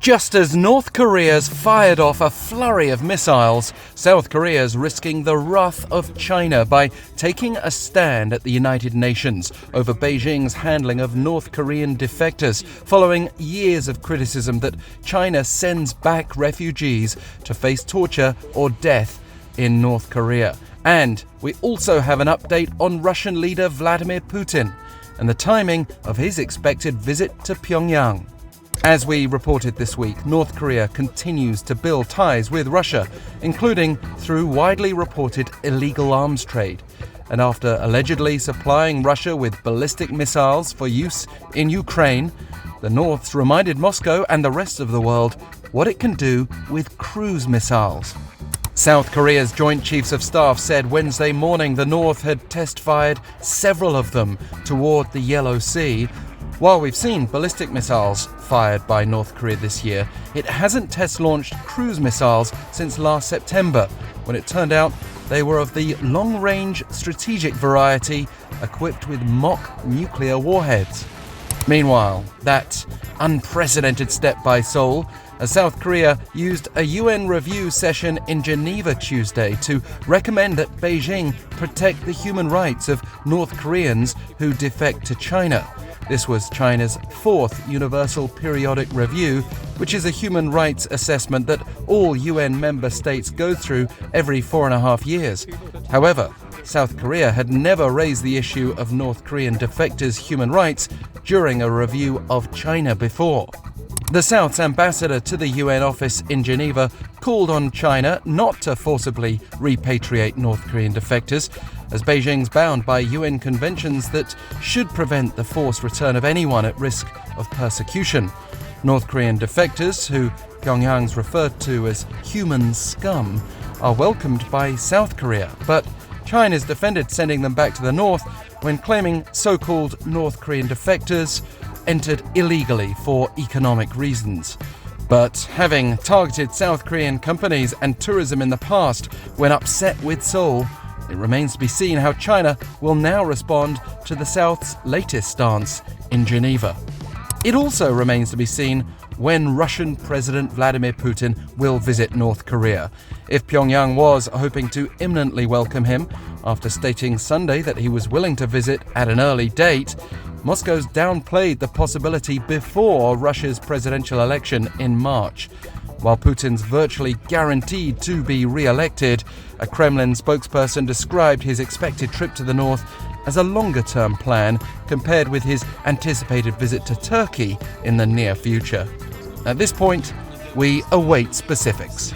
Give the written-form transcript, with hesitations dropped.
Just as North Korea's fired off a flurry of missiles, South Korea's risking the wrath of China by taking a stand at the United Nations over Beijing's handling of North Korean defectors, following years of criticism that China sends back refugees to face torture or death in North Korea. And we also have an update on Russian leader Vladimir Putin and the timing of his expected visit to Pyongyang. As we reported this week, North Korea continues to build ties with Russia, including through widely reported illegal arms trade. And after allegedly supplying Russia with ballistic missiles for use in Ukraine, the North's reminded Moscow and the rest of the world what it can do with cruise missiles. South Korea's Joint Chiefs of Staff said Wednesday morning the North had test-fired several of them toward the Yellow Sea. While we've seen ballistic missiles fired by North Korea this year, it hasn't test-launched cruise missiles since last September, when it turned out they were of the long-range strategic variety equipped with mock nuclear warheads. Meanwhile, that unprecedented step by Seoul, as South Korea used a UN review session in Geneva Tuesday to recommend that Beijing protect the human rights of North Koreans who defect to China. This was China's fourth Universal Periodic Review, which is a human rights assessment that all UN member states go through every 4.5 years. However, South Korea had never raised the issue of North Korean defectors' human rights during a review of China before. The South's ambassador to the UN office in Geneva called on China not to forcibly repatriate North Korean defectors, as Beijing's bound by UN conventions that should prevent the forced return of anyone at risk of persecution. North Korean defectors, who Pyongyang's referred to as human scum, are welcomed by South Korea, but China's defended sending them back to the north when claiming so-called North Korean defectors entered illegally for economic reasons. But having targeted South Korean companies and tourism in the past when upset with Seoul, it remains to be seen how China will now respond to the South's latest stance in Geneva. It also remains to be seen when Russian President Vladimir Putin will visit North Korea. If Pyongyang was hoping to imminently welcome him, after stating Sunday that he was willing to visit at an early date, Moscow's downplayed the possibility before Russia's presidential election in March. While Putin's virtually guaranteed to be re-elected, a Kremlin spokesperson described his expected trip to the north as a longer-term plan compared with his anticipated visit to Turkey in the near future. At this point, we await specifics.